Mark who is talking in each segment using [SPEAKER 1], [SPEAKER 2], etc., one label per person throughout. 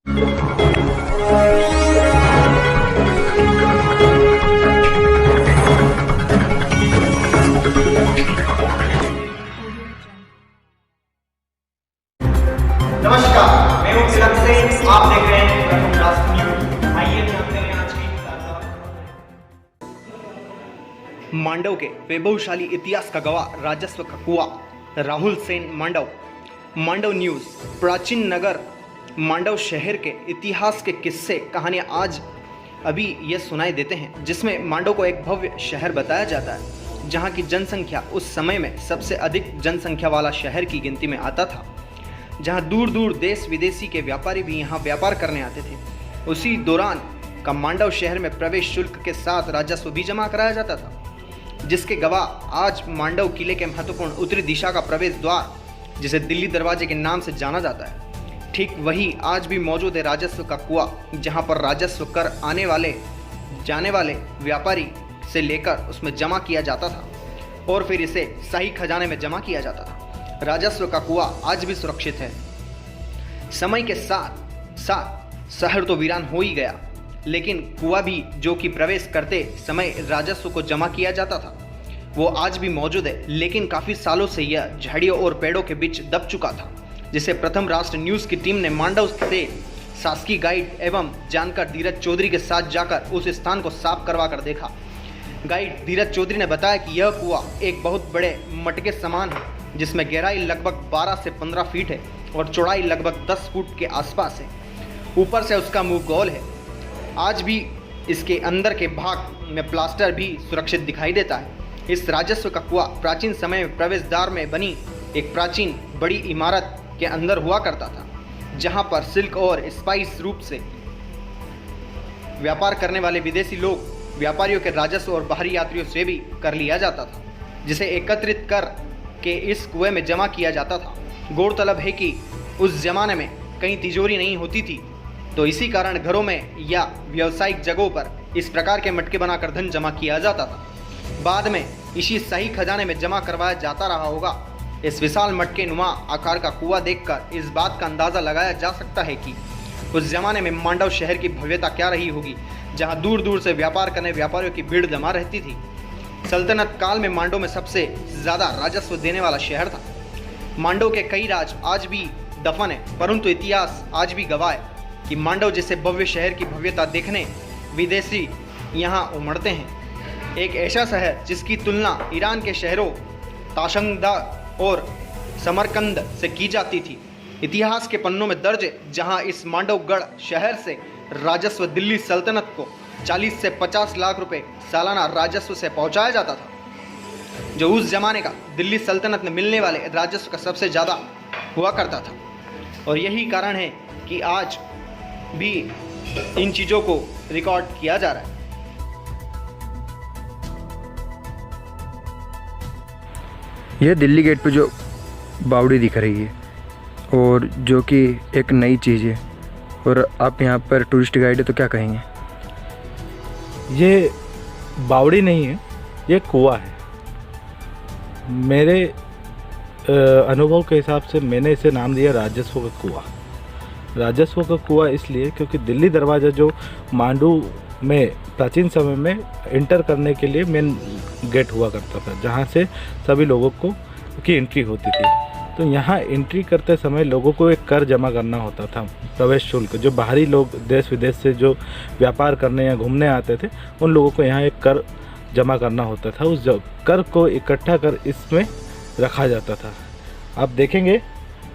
[SPEAKER 1] नमस्कार, मैं हूं तिलक सेन। आप देख रहे हैं प्रथम राष्ट्र न्यूज। आइए जानते हैं आज की ताजा खबरें। मांडव के वैभवशाली इतिहास का गवाह राजस्व का कुआं राहुल सेन मांडव। मांडव न्यूज। प्राचीन नगर मांडव शहर के इतिहास के किस्से कहानियां आज अभी ये सुनाई देते हैं, जिसमें मांडव को एक भव्य शहर बताया जाता है, जहां की जनसंख्या उस समय में सबसे अधिक जनसंख्या वाला शहर की गिनती में आता था, जहां दूर दूर देश विदेशी के व्यापारी भी यहां व्यापार करने आते थे। उसी दौरान का मांडव शहर में प्रवेश शुल्क के साथ राजस्व भी जमा कराया जाता था, जिसके गवाह आज मांडव किले के महत्वपूर्ण उत्तरी दिशा का प्रवेश द्वार, जिसे दिल्ली दरवाजे के नाम से जाना जाता है, ठीक वही आज भी मौजूद है राजस्व का कुआं, जहां पर राजस्व कर आने वाले जाने वाले व्यापारी से लेकर उसमें जमा किया जाता था और फिर इसे शाही खजाने में जमा किया जाता था। राजस्व का कुआं आज भी सुरक्षित है। समय के साथ साथ शहर तो वीरान हो ही गया, लेकिन कुआं भी जो कि प्रवेश करते समय राजस्व को जमा किया जाता था, वो आज भी मौजूद है, लेकिन काफ़ी सालों से यह झाड़ियों और पेड़ों के बीच दब चुका था, जिसे प्रथम राष्ट्र न्यूज़ की टीम ने मांडव से शासकीय गाइड एवं जानकार धीरज चौधरी के साथ जाकर उस स्थान को साफ करवा कर देखा। गाइड धीरज चौधरी ने बताया कि यह कुआं एक बहुत बड़े मटके समान है, जिसमें गहराई लगभग 12 से 15 फीट है और चौड़ाई लगभग 10 फुट के आसपास है। ऊपर से उसका मुंह गोल है। आज भी इसके अंदर के भाग में प्लास्टर भी सुरक्षित दिखाई देता है। इस राजस्व का कुआं प्राचीन समय में प्रवेश में बनी एक प्राचीन बड़ी इमारत के अंदर हुआ करता था, जहां पर सिल्क और स्पाइस रूप से व्यापार करने वाले विदेशी लोग व्यापारियों के राजस्व और बाहरी यात्रियों से भी कर लिया जाता था, जिसे एकत्रित कर के इस कुएं में जमा किया जाता था। गौरतलब है कि उस जमाने में कहीं तिजोरी नहीं होती थी, तो इसी कारण घरों में या व्यावसायिक जगहों पर इस प्रकार के मटके बनाकर धन जमा किया जाता था। बाद में इसी शाही खजाने में जमा करवाया जाता रहा होगा। इस विशाल मटके नुमा आकार का कुआं देखकर इस बात का अंदाज़ा लगाया जा सकता है कि उस जमाने में मांडव शहर की भव्यता क्या रही होगी, जहां दूर दूर से व्यापार करने व्यापारियों की भीड़ जमा रहती थी। सल्तनत काल में मांडव में सबसे ज़्यादा राजस्व देने वाला शहर था। मांडव के कई राज आज भी दफन है, परंतु इतिहास आज भी गवाह है कि मांडव जैसे भव्य शहर की भव्यता देखने विदेशी यहाँ उमड़ते हैं। एक ऐसा शहर जिसकी तुलना ईरान के शहरों ताशंगदा और समरकंद से की जाती थी, इतिहास के पन्नों में दर्ज है, जहाँ इस मांडवगढ़ शहर से राजस्व दिल्ली सल्तनत को 40 से 50 लाख रुपए सालाना राजस्व से पहुंचाया जाता था, जो उस जमाने का दिल्ली सल्तनत में मिलने वाले राजस्व का सबसे ज़्यादा हुआ करता था। और यही कारण है कि आज भी इन चीज़ों को रिकॉर्ड किया जा रहा है।
[SPEAKER 2] यह दिल्ली गेट पे जो बावड़ी दिख रही है और जो कि एक नई चीज़ है, और आप यहाँ पर टूरिस्ट गाइड है, तो क्या कहेंगे?
[SPEAKER 3] ये बावड़ी नहीं है, ये कुआं है। मेरे अनुभव के हिसाब से मैंने इसे नाम दिया राजस्व का कुआं। राजस्व का कुआं इसलिए क्योंकि दिल्ली दरवाज़ा जो मांडू में प्राचीन समय में इंटर करने के लिए मेन गेट हुआ करता था, जहाँ से सभी लोगों की एंट्री होती थी। तो यहाँ एंट्री करते समय लोगों को एक कर जमा करना होता था, प्रवेश शुल्क। जो बाहरी लोग देश विदेश से जो व्यापार करने या घूमने आते थे, उन लोगों को यहाँ एक कर जमा करना होता था। उस कर को इकट्ठा कर इसमें रखा जाता था। आप देखेंगे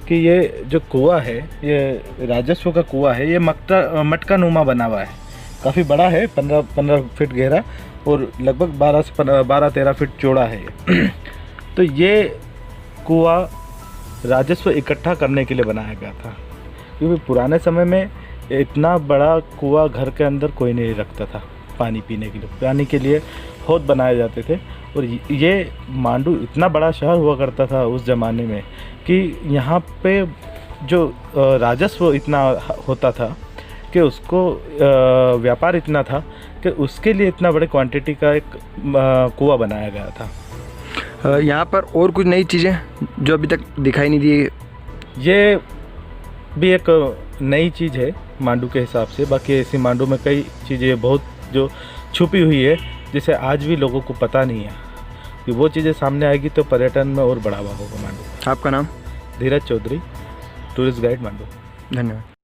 [SPEAKER 3] कि ये जो कुआं है, ये राजस्व का कुआं है, ये मटका नुमा बना हुआ है। काफ़ी बड़ा है, 15 फीट गहरा और लगभग 12-13 फीट चौड़ा है। तो ये कुआं राजस्व इकट्ठा करने के लिए बनाया गया था, क्योंकि पुराने समय में इतना बड़ा कुआं घर के अंदर कोई नहीं रखता था। पानी पीने के लिए, पानी के लिए हौद बनाए जाते थे। और ये मांडू इतना बड़ा शहर हुआ करता था उस ज़माने में कि यहाँ पे जो राजस्व इतना होता था कि उसको व्यापार इतना था कि उसके लिए इतना बड़े क्वांटिटी का एक कुआं बनाया गया था।
[SPEAKER 2] यहाँ पर और कुछ नई चीज़ें जो अभी तक दिखाई नहीं दी?
[SPEAKER 3] ये भी एक नई चीज़ है मांडू के हिसाब से। बाकी ऐसी मांडू में कई चीज़ें बहुत जो छुपी हुई है जिसे आज भी लोगों को पता नहीं है, कि वो चीज़ें सामने आएगी तो पर्यटन में और बढ़ावा होगा मांडू।
[SPEAKER 2] आपका नाम?
[SPEAKER 3] धीरज चौधरी, टूरिस्ट गाइड मांडू।
[SPEAKER 2] धन्यवाद।